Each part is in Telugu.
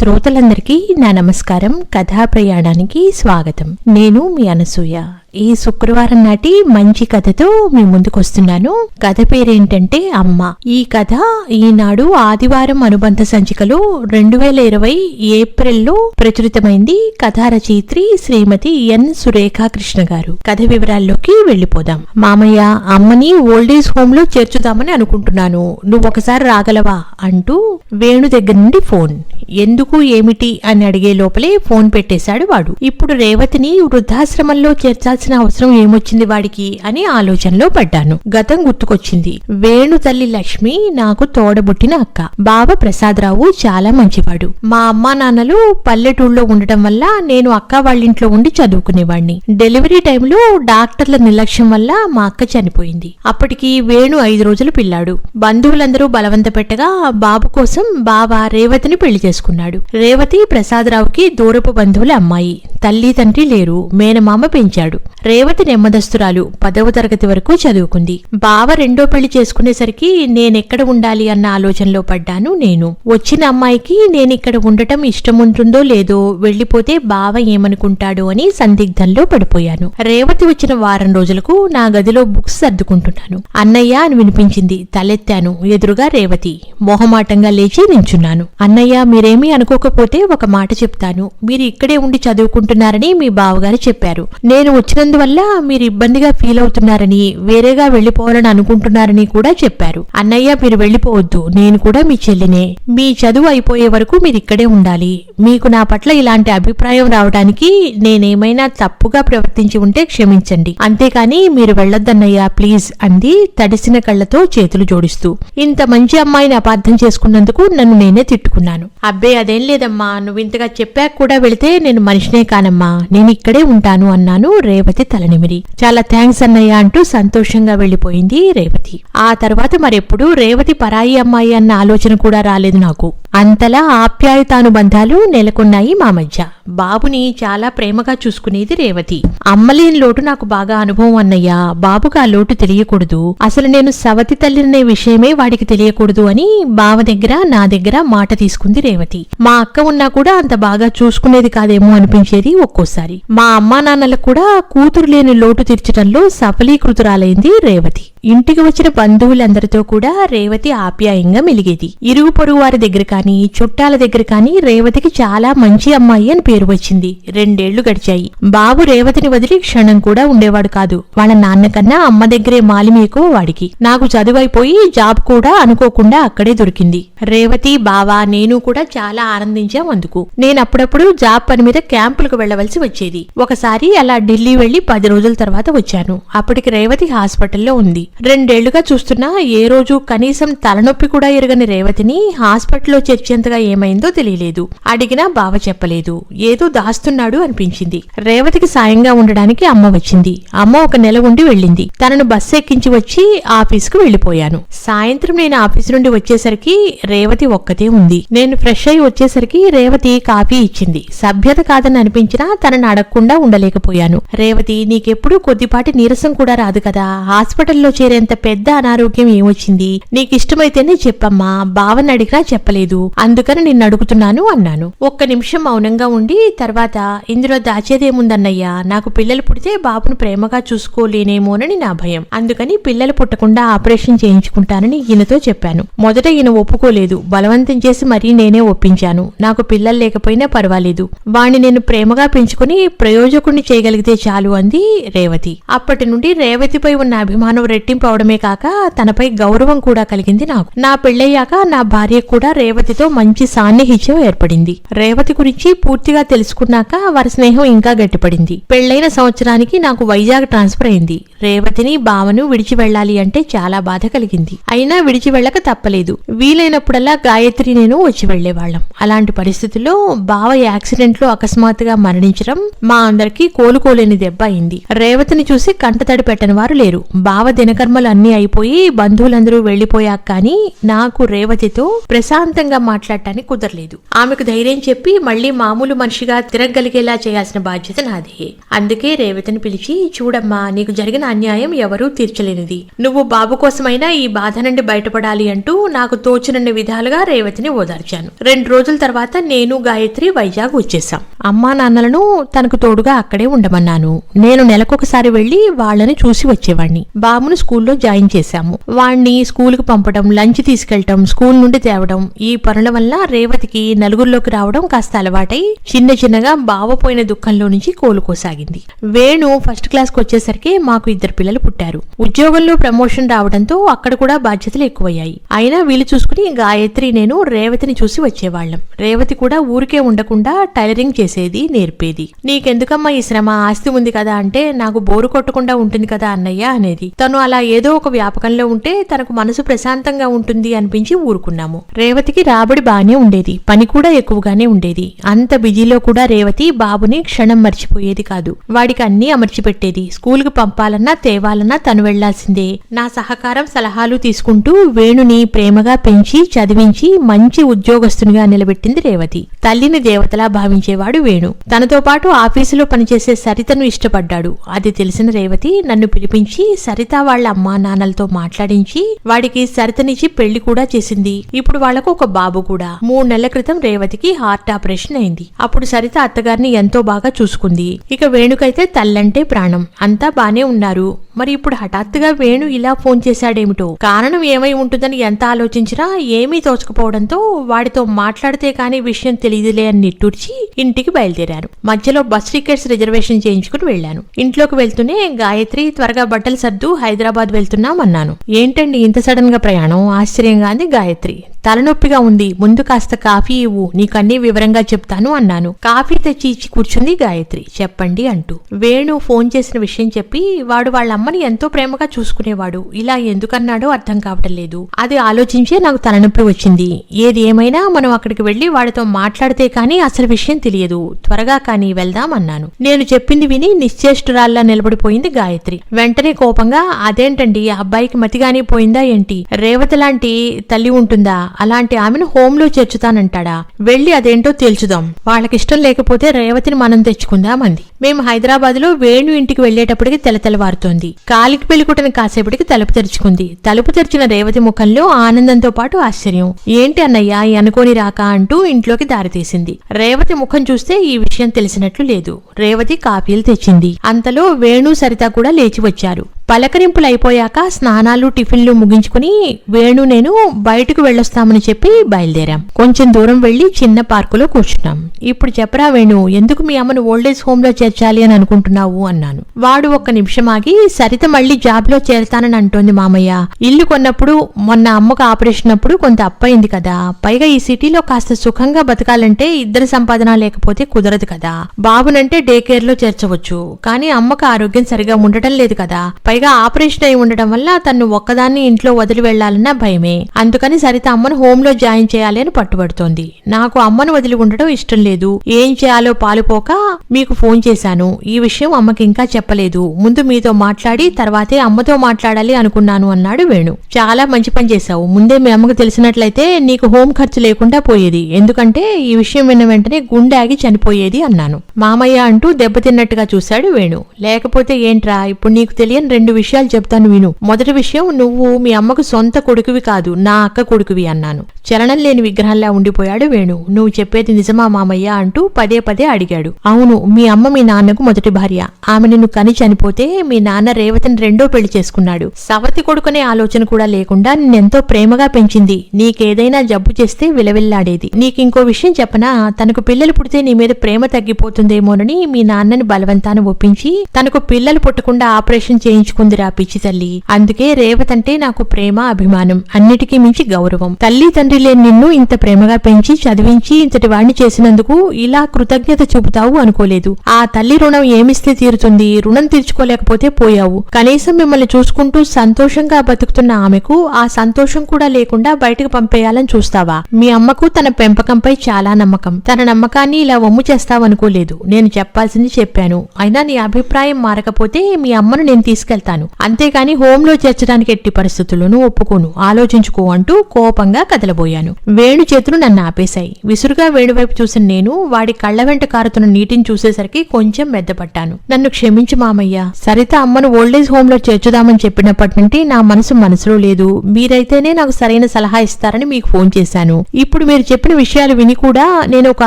శ్రోతలందరికీ నా నమస్కారం. కథా ప్రయాణానికి స్వాగతం. నేను మీ అనసూయ. ఈ శుక్రవారం నాటి మంచి కథతో మీ ముందుకొస్తున్నాను. కథ పేరేంటంటే అమ్మ. ఈ కథ ఈనాడు ఆదివారం అనుబంధ సంచికలో 2020 ఏప్రిల్లో ప్రచురితమైంది. కథా రచయిత్రి శ్రీమతి ఎన్ సురేఖా కృష్ణ గారు. కథ వివరాల్లోకి వెళ్లిపోదాం. మామయ్య, అమ్మని ఓల్డేజ్ హోమ్ లో చేర్చుదామని అనుకుంటున్నాను, నువ్వొకసారి రాగలవా అంటూ వేణు దగ్గర నుండి ఫోన్. ఎందుకు ఏమిటి అని అడిగే లోపలే ఫోన్ పెట్టేశాడు వాడు. ఇప్పుడు రేవతిని వృద్ధాశ్రమంలో చేర్చాల్సిన అవసరం ఏమొచ్చింది వాడికి అని ఆలోచనలో పడ్డాను. గతం గుర్తుకొచ్చింది. వేణు తల్లి లక్ష్మి నాకు తోడబుట్టిన అక్క. బావ ప్రసాదరావు చాలా మంచివాడు. మా అమ్మా నాన్నలు పల్లెటూళ్ళలో ఉండటం వల్ల నేను అక్క వాళ్ళింట్లో ఉండి చదువుకునేవాణ్ణి. డెలివరీ టైంలో డాక్టర్ల నిర్లక్ష్యం వల్ల మా అక్క చనిపోయింది. అప్పటికి వేణు 5 రోజులు పిల్లాడు. బంధువులందరూ బలవంత పెట్టగా బాబు కోసం బావ రేవతిని పెళ్లి చేసుకున్నాడు. రేవతి ప్రసాదరావుకి దూరపు బంధువుల అమ్మాయి. తల్లి తండ్రి లేరు. మేనమామ పెంచాడు. రేవతి నెమ్మదస్తురాలు. 10వ తరగతి వరకు చదువుకుంది. బావ రెండో పెళ్లి చేసుకునేసరికి నేనెక్కడ ఉండాలి అన్న ఆలోచనలో పడ్డాను నేను. వచ్చిన అమ్మాయికి నేనిక్కడ ఉండటం ఇష్టముంటుందో లేదో, వెళ్లిపోతే బావ ఏమనుకుంటాడో అని సందిగ్ధంలో పడిపోయాను. రేవతి వచ్చిన వారం రోజులకు నా గదిలో బుక్స్ సర్దుకుంటున్నాను. అన్నయ్య అని వినిపించింది. తలెత్తాను. ఎదురుగా రేవతి. మొహమాటంగా లేచి నించున్నాను. అన్నయ్య, మీరేమీ అనుకోకపోతే ఒక మాట చెప్తాను. మీరు ఇక్కడే ఉండి చదువుకుంటున్నారని మీ బావగారు చెప్పారు. నేను వచ్చినందువల్ల మీరు ఇబ్బందిగా ఫీల్ అవుతున్నారని, వేరేగా వెళ్లిపోవాలని అనుకుంటున్నారని కూడా చెప్పారు. అన్నయ్య, మీరు వెళ్లిపోవద్దు. నేను కూడా మీ చెల్లినే. మీ చదువు అయిపోయే వరకు మీరు ఇక్కడే ఉండాలి. మీకు నా పట్ల ఇలాంటి అభిప్రాయం రావడానికి నేనేమైనా తప్పుగా ప్రవర్తించి ఉంటే క్షమించండి. అంతేకాని మీరు వెళ్లొద్దన్నయ్యా, ప్లీజ్ అంది తడిసిన కళ్లతో చేతులు జోడిస్తూ. ఇంత మంచి అమ్మాయిని అపార్థం చేసుకున్నందుకు నన్ను నేనే తిట్టుకున్నాను. అబ్బే, అదేం లేదమ్మా, నువ్వు ఇంతగా చెప్పాక కూడా వెళితే నేను మనిషినే కానమ్మా, నేను ఇక్కడే ఉంటాను అన్నాను. రేవతి తలనిమిరి. చాలా థ్యాంక్స్ అన్నయ్య అంటూ సంతోషంగా వెళ్లిపోయింది రేవతి. ఆ తర్వాత మరెప్పుడు రేవతి పరాయి అమ్మాయి అన్న ఆలోచన కూడా రాలేదు నాకు. అంతలా ఆప్యాయతానుబంధాలు నెలకొన్నాయి మా మధ్య. బాబుని చాలా ప్రేమగా చూసుకునేది రేవతి. అమ్మలేని లోటు నాకు బాగా అనుభవం అన్నయ్య. బాబుకు ఆ లోటు తెలియకూడదు. అసలు నేను సవతి తల్లినే విషయమే వాడికి తెలియకూడదు అని బావ దగ్గర నా దగ్గర మాట తీసుకుంది రేవతి. మా అక్క ఉన్నా కూడా అంత బాగా చూసుకునేది కాదేమో అనిపించేది ఒక్కోసారి. మా అమ్మా నాన్నలకు కూడా కూతురు లేని లోటు తీర్చడంలో సఫలీకృతురాలైంది రేవతి. ఇంటికి వచ్చిన బంధువులందరితో కూడా రేవతి ఆప్యాయంగా మెలిగేది. ఇరుగు పొరుగు వారి దగ్గర కానీ చుట్టాల దగ్గర కానీ రేవతికి చాలా మంచి అమ్మాయి అని పేరు వచ్చింది. 2 ఏళ్లు గడిచాయి. బాబు రేవతిని వదిలి క్షణం కూడా ఉండేవాడు కాదు. వాళ్ళ నాన్నకన్నా అమ్మ దగ్గరే మాలిమేకో వాడికి. నాకు చదువైపోయి జాబ్ కూడా అనుకోకుండా అక్కడే దొరికింది. రేవతి, బావ, నేను కూడా చాలా ఆనందించాం అందుకు. నేను అప్పుడప్పుడు జాబ్ పని మీద క్యాంపులకు వెళ్లవలసి వచ్చేది. ఒకసారి అలా ఢిల్లీ వెళ్లి 10 రోజుల తర్వాత వచ్చాను. అప్పటికి రేవతి హాస్పిటల్లో ఉంది. 2 ఏళ్లుగా చూస్తున్నా ఏ రోజు కనీసం తలనొప్పి కూడా ఎరగని రేవతిని హాస్పిటల్లో చేర్చేంతగా ఏమైందో తెలియలేదు. అడిగినా బావ చెప్పలేదు. ఏదో దాస్తున్నాడు అనిపించింది. రేవతికి సాయంగా ఉండడానికి అమ్మ వచ్చింది. అమ్మ 1 నెల ఉండి వెళ్ళింది. తనను బస్సు ఎక్కించి వచ్చి ఆఫీసుకు వెళ్లిపోయాను. సాయంత్రం నేను ఆఫీసు నుండి వచ్చేసరికి రేవతి ఒక్కతే ఉంది. నేను ఫ్రెష్ అయి వచ్చేసరికి రేవతి కాఫీ ఇచ్చింది. సభ్యత కాదని అనిపించినా తనను అడగకుండా ఉండలేకపోయాను. రేవతి, నీకెప్పుడు కొద్దిపాటి నీరసం కూడా రాదు కదా? హాస్పిటల్లో చేరేంత పెద్ద అనారోగ్యం ఏమొచ్చింది? నీకిష్టమైతేనే చెప్పమ్మా. బావని అడిగినా చెప్పలేదు, అందుకని నిన్ను అడుగుతున్నాను అన్నాను. 1 నిమిషం మౌనంగా ఉండి తర్వాత, ఇందులో దాచేదేముందన్నయ్యా, నాకు పిల్లలు పుడితే బాబును ప్రేమగా చూసుకోలేనేమోనని నా భయం. అందుకని పిల్లలు పుట్టకుండా ఆపరేషన్ చేయించుకుంటానని ఈయనతో చెప్పాను. మొదట ఈయన ఒప్పుకోలేదు. బలవంతం చేసి మరీ నేనే ఒప్పించాను. నాకు పిల్లలు లేకపోయినా పర్వాలేదు, వాణ్ణి నేను ప్రేమగా పెంచుకుని ప్రయోజకుణ్ణి చేయగలిగితే చాలు అంది రేవతి. అప్పటి నుండి రేవతిపై ఉన్న అభిమానం రెట్టింపు అవడమే కాక తనపై గౌరవం కూడా కలిగింది నాకు. నా పెళ్లయ్యాక నా భార్య కూడా రేవతితో మంచి సాన్నిహిత్యం ఏర్పడింది. రేవతి గురించి పూర్తిగా తెలుసుకున్నాక వారి స్నేహం ఇంకా గట్టిపడింది. పెళ్లైన సంవత్సరానికి నాకు వైజాగ్ ట్రాన్స్ఫర్ అయింది. రేవతిని, బావను విడిచి వెళ్లాలి అంటే చాలా బాధ కలిగింది. అయినా విడిచి వెళ్ళక తప్పలేదు. వీలైనప్పుడల్లా గాయత్రి నేను వచ్చి వెళ్లేవాళ్లం. అలాంటి పరిస్థితుల్లో బావ యాక్సిడెంట్ లో అకస్మాత్తుగా మరణించడం మా అందరికీ కోలుకోలేని దెబ్బ అయింది. రేవతిని చూసి కంటతడి పెట్టని వారు లేరు. బావ దినకర్మలు అన్నీ అయిపోయి బంధువులందరూ వెళ్లిపోయాక కానీ నాకు రేవతితో ప్రశాంతంగా మాట్లాడటానికి కుదరలేదు. ఆమెకు ధైర్యం చెప్పి మళ్లీ మామూలు మనిషిగా తిరగగలిగేలా చేయాల్సిన బాధ్యత నాదే. అందుకే రేవతిని పిలిచి, చూడమ్మా, నీకు జరిగిన అన్యాయం ఎవరూ తీర్చలేనిది. నువ్వు బాబు కోసమైనా ఈ బాధ నుండి బయటపడాలి అంటూ నాకు తోచినన్ని విధాలుగా రేవతిని ఓదార్చాను. 2 రోజుల తర్వాత నేను గాయత్రి వైజాగ్ వచ్చేసాం. అమ్మా నాన్నలను తనకు తోడుగా అక్కడే ఉండమన్నాను. నేను నెలకొకసారి వెళ్లి వాళ్లని చూసి వచ్చేవాణ్ణి. బాబును స్కూల్లో జాయిన్ చేశాము. వాణ్ణి స్కూల్ కు పంపడం, లంచ్ తీసుకెళ్లటం, స్కూల్ నుండి తేవడం, ఈ పనుల వల్ల రేవతికి నలుగురిలోకి రావడం కాస్త అలవాటై చిన్న చిన్నగా బావపోయిన దుఃఖంలో నుంచి కోలుకోసాగింది. వేణు ఫస్ట్ క్లాస్ కు వచ్చేసరికి మాకు 2 పిల్లలు పుట్టారు. ఉద్యోగంలో ప్రమోషన్ రావడంతో అక్కడ కూడా బాధ్యతలు ఎక్కువయ్యాయి. అయినా వీలు చూసుకుని గాయత్రి నేను రేవతిని చూసి వచ్చేవాళ్లం. రేవతి కూడా ఊరికే ఉండకుండా టైలరింగ్ చేసేది, నేర్పేది. నీకెందుకమ్మా ఈ శ్రమ, ఆస్తి ఉంది కదా అంటే నాకు బోరు కొట్టకుండా ఉంటుంది కదా అన్నయ్య అనేది. తను అలా ఏదో ఒక వ్యాపకంలో ఉంటే తనకు మనసు ప్రశాంతంగా ఉంటుంది అనిపించి ఊరుకున్నాము. రేవతికి రాబడి బానే ఉండేది, పని కూడా ఎక్కువగానే ఉండేది. అంత బిజీలో కూడా రేవతి బాబుని క్షణం మర్చిపోయేది కాదు. వాడికి అన్నీ అమర్చిపెట్టేది. స్కూల్ కు పంపాలన్నా తేవాలన్నా తను వెళ్లాల్సిందే. నా సహకారం సలహాలు తీసుకుంటూ వేణుని ప్రేమగా పెంచి చదివించి మంచి ఉద్యోగస్తునిగా నిలబెట్టింది రేవతి. తల్లిని దేవతలా భావించేవాడు వేణు. తనతో పాటు ఆఫీసులో పనిచేసే సరితను ఇష్టపడ్డాడు. అది తెలిసిన రేవతి నన్ను పిలిపించి సరిత వాళ్ల అమ్మా నాన్నలతో మాట్లాడించి వాడికి సరితనిచ్చి పెళ్లి కూడా చేసింది. ఇప్పుడు వాళ్లకు ఒక బాబు కూడా. 3 నెలల క్రితం రేవతికి హార్ట్ ఆపరేషన్ అయింది. అప్పుడు సరిత అత్తగారిని ఎంతో బాగా చూసుకుంది. ఇక వేణుకైతే తల్లంటే ప్రాణం. అంతా బానే ఉన్నారు. మరి ఇప్పుడు హఠాత్తుగా వేణు ఇలా ఫోన్ చేశాడేమిటో. కారణం ఏమై ఉంటుందని ఎంత ఆలోచించినా ఏమీ తోచకపోవడంతో వాడితో మాట్లాడితే కాని విషయం తెలియదులే అని నిట్టూర్చి ఇంటికి బయలుదేరాను. మధ్యలో బస్ టికెట్స్ రిజర్వేషన్ చేయించుకుని వెళ్లాను. ఇంట్లోకి వెళ్తూనే గాయత్రి త్వరగా బట్టలు సర్దు హైదరాబాద్ వెళ్తున్నాం అన్నాను. ఏంటండి ఇంత సడన్ గా ప్రయాణం? ఆశ్చర్యంగా అంది గాయత్రి. తలనొప్పిగా ఉంది, ముందు కాస్త కాఫీ ఇవ్వు, నీకన్నీ వివరంగా చెప్తాను అన్నాను. కాఫీ తెచ్చి ఇచ్చి కూర్చుంది గాయత్రి. చెప్పండి అంటూ. వేణు ఫోన్ చేసిన విషయం చెప్పి వాడు వాళ్ళ అమ్మని ఎంతో ప్రేమగా చూసుకునేవాడు. ఇలా ఎందుకన్నాడో అర్థం కావటం లేదు. అది ఆలోచించే నాకు తలనొప్పి వచ్చింది. ఏది ఏమైనా మనం అక్కడికి వెళ్లి వాడితో మాట్లాడితే కానీ అసలు విషయం తెలియదు. త్వరగా కానీ వెళ్దాం అన్నాను. నేను చెప్పింది విని నిశ్చేష్టురాల్లా నిలబడిపోయింది గాయత్రి. వెంటనే కోపంగా, అదేంటండి ఆ అబ్బాయికి మతిగానే పోయిందా ఏంటి? రేవతి లాంటి తల్లి ఉంటుందా? అలాంటి ఆమెను హోమ్ లో చేర్చుతానంటాడా? వెళ్లి అదేంటో తేల్చుదాం. వాళ్ళకిష్టం లేకపోతే రేవతిని మనం తెచ్చుకుందాం అంది. మేము హైదరాబాద్ లో వేణు ఇంటికి వెళ్లేటప్పటికి తెల్లవారుతోంది. కాలికి పెళ్లికుటని కాసేపటికి తలుపు తెరుచుకుంది. తలుపు తెరిచిన రేవతి ముఖంలో ఆనందంతో పాటు ఆశ్చర్యం. ఏంటి అన్నయ్య అనుకోని రాక అంటూ ఇంట్లోకి దారితీసింది. రేవతి ముఖం చూస్తే ఈ విషయం తెలిసినట్లు లేదు. రేవతి కాఫీలు తెచ్చింది. అంతలో వేణు సరిత కూడా లేచి వచ్చారు. పలకరింపులు అయిపోయాక స్నానాలు టిఫిన్లు ముగించుకుని వేణు నేను బయటకు వెళ్ళొస్తామని చెప్పి బయలుదేరాం. కొంచెం దూరం వెళ్లి చిన్న పార్కులో కూర్చున్నాం. ఇప్పుడు చెప్పరా వేణు, ఎందుకు మీ అమ్మను ఓల్డేజ్ హోమ్ లో చేర్చాలి అని అనుకుంటున్నావు అన్నాను. వాడు 1 నిమిషం ఆగి, సరిత మళ్లీ జాబ్ లో చేరతానని అంటోంది మామయ్య. ఇల్లు కొన్నప్పుడు మొన్న అమ్మకు ఆపరేషన్ అప్పుడు కొంత అప్పయింది కదా. పైగా ఈ సిటీలో కాస్త సుఖంగా బతకాలంటే ఇద్దరి సంపాదన లేకపోతే కుదరదు కదా. బాబునంటే డే కేర్ లో చేర్చవచ్చు, కానీ అమ్మకు ఆరోగ్యం సరిగా ఉండటం లేదు కదా. పైగా ఆపరేషన్ అయి ఉండడం వల్ల తను ఒక్కదాన్ని ఇంట్లో వదిలి వెళ్లాలన్న భయమే. అందుకని సరిత అమ్మను హోమ్ లో జాయిన్ చేయాలి అని పట్టుబడుతోంది. నాకు అమ్మను వదిలి ఉండడం ఇష్టం లేదు. ఏం చేయాలో పాలుపోక మీకు ఫోన్ చేశాను. ఈ విషయం అమ్మకి ఇంకా చెప్పలేదు. ముందు మీతో మాట్లాడి తర్వాతే అమ్మతో మాట్లాడాలి అనుకున్నాను అన్నాడు వేణు. చాలా మంచి పని చేశావు. ముందే మీ అమ్మకు తెలిసినట్లయితే నీకు హోమ్ ఖర్చు లేకుండా పోయేది. ఎందుకంటే ఈ విషయం విన్న వెంటనే గుండె ఆగి చనిపోయేది అన్నాను. మామయ్య అంటూ దెబ్బతిన్నట్టుగా చూశాడు వేణు. లేకపోతే ఏంట్రా, ఇప్పుడు నీకు తెలియని 2 విషయాలు చెప్తాను విను. మొదటి విషయం, నువ్వు మీ అమ్మకు సొంత కొడుకువి కాదు, నా అక్క కొడుకువి అన్నాను. చలనం లేని విగ్రహంలా ఉండిపోయాడు వేణు. నువ్వు చెప్పేది నిజమా మామయ్య అంటూ పదే పదే అడిగాడు. అవును, మీ అమ్మ మీ నాన్నకు మొదటి భార్య. ఆమె నిన్ను కని చనిపోతే మీ నాన్న రేవతిని 2వ పెళ్లి చేసుకున్నాడు. సవతి కొడుకునే ఆలోచన కూడా లేకుండా నిన్నెంతో ప్రేమగా పెంచింది. నీకేదైనా జబ్బు చేస్తే విలవిల్లాడేది. నీకింకో విషయం చెప్పనా, తనకు పిల్లలు పుడితే నీ మీద ప్రేమ తగ్గిపోతుందేమోనని మీ నాన్నని బలవంతాన ఒప్పించి తనకు పిల్లలు పుట్టకుండా ఆపరేషన్ చేయించుకుందిరా పిచ్చి తల్లి. అందుకే రేవతంటే నాకు ప్రేమ, అభిమానం, అన్నిటికీ మించి గౌరవం. తల్లి తండ్రి లేని నిన్ను ఇంత ప్రేమగా పెంచి చదివించి ఇంతటి వాడిని చేసినందుకు ఇలా కృతజ్ఞత చూపుతావు అనుకోలేదు. ఆ తల్లి రుణం ఏమిస్తే తీరుతుంది? రుణం తీర్చుకోలేకపోతే పోయావు. కనీసం మిమ్మల్ని చూసుకుంటూ సంతోషంగా బతుకుతున్న ఆమెకు ఆ సంతోషం కూడా లేకుండా బయటకు పంపేయాలని చూస్తావా? మీ అమ్మకు తన పెంపకంపై చాలా నమ్మకం. తన నమ్మకాన్ని ఇలా వమ్ము చేస్తావనుకోలేదు. నేను చెప్పాల్సింది చెప్పాను. అయినా నీ అభిప్రాయం మారకపోతే మీ అమ్మను నేను తీసుకెళ్తాను. వెళ్తాను, అంతేకాని హోంలో చేర్చడానికి ఎట్టి పరిస్థితుల్లోనూ ఒప్పుకోను, ఆలోచించుకో అంటూ కోపంగా కదలబోయాను. వేణు చేతులు నన్ను ఆపేశాయి. విసురుగా వేణువైపు చూసిన నేను వాడి కళ్ల వెంట కారుతున్న నీటిని చూసేసరికి కొంచెం మెద్దపట్టాను. నన్ను క్షమించు మామయ్య. సరిత అమ్మను ఓల్డేజ్ హోమ్ లో చేర్చుదామని చెప్పినప్పటి నుండి నా మనసులో లేదు. మీరైతేనే నాకు సరైన సలహా ఇస్తారని మీకు ఫోన్ చేశాను. ఇప్పుడు మీరు చెప్పిన విషయాలు విని కూడా నేను ఒక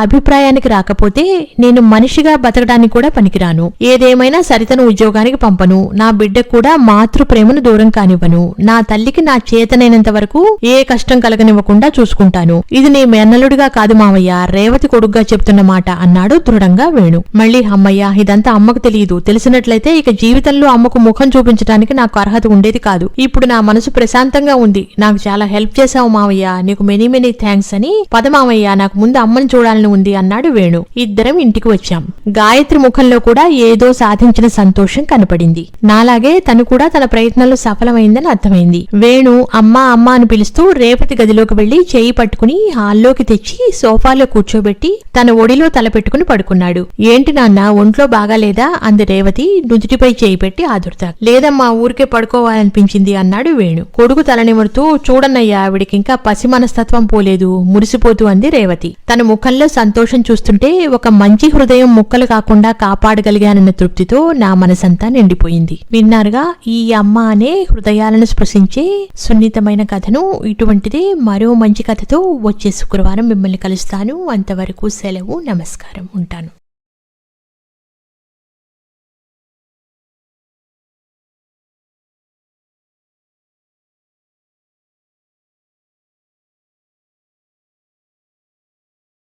అభిప్రాయానికి రాకపోతే నేను మనిషిగా బతకడానికి కూడా పనికిరాను. ఏదేమైనా సరితను ఉద్యోగానికి పంపను, నా బిడ్డకు కూడా మాతృ ప్రేమను దూరం కానివ్వను, నా తల్లికి నా చేతనైనంత వరకు ఏ కష్టం కలగనివ్వకుండా చూసుకుంటాను. ఇది నీ మేనల్లుడిగా కాదు మామయ్య, రేవతి కొడుగ్గా చెప్తున్న మాట అన్నాడు దృఢంగా వేణు. మళ్ళీ అమ్మయ్య, ఇదంతా అమ్మకు తెలియదు. తెలిసినట్లయితే ఇక జీవితంలో అమ్మకు ముఖం చూపించడానికి నాకు అర్హత ఉండేది కాదు. ఇప్పుడు నా మనసు ప్రశాంతంగా ఉంది. నాకు చాలా హెల్ప్ చేశావు మావయ్య, నీకు మెనీ మెనీ థ్యాంక్స్ అని. పద మావయ్య, నాకు ముందు అమ్మని చూడాలని ఉంది అన్నాడు వేణు. ఇద్దరం ఇంటికి వచ్చాం. గాయత్రి ముఖంలో కూడా ఏదో సాధించిన సంతోషం కనపడింది. నాలాగే తను కూడా తన ప్రయత్నంలో సఫలమైందని అర్థమైంది. వేణు అమ్మా అమ్మా అని పిలుస్తూ రేవతి గదిలోకి వెళ్లి చేయి పట్టుకుని హాల్లోకి తెచ్చి సోఫాలో కూర్చోబెట్టి తన ఒడిలో తల పెట్టుకుని పడుకున్నాడు. ఏంటి నాన్న, ఒంట్లో బాగాలేదా అంది రేవతి నుదుటిపై చేయి పెట్టి ఆదుర్తా. లేదమ్మా, ఊరికే పడుకోవాలనిపించింది అన్నాడు వేణు. కొడుకు తలనిమురుతూ చూడన్నయ్యా, ఆవిడికింకా పసి మనస్తత్వం పోలేదు, మురిసిపోతూ అంది రేవతి. తన ముఖంలో సంతోషం చూస్తుంటే ఒక మంచి హృదయం ముక్కలు కాకుండా కాపాడగలిగానన్న తృప్తితో నా మనసంతా నిండిపోయింది. విన్నారుగా ఈ అమ్మ అనే హృదయాలను స్పృశించే సున్నితమైన కథను. ఇటువంటిదే మరో మంచి కథతో వచ్చే శుక్రవారం మిమ్మల్ని కలుస్తాను. అంతవరకు సెలవు, నమస్కారం, ఉంటాను.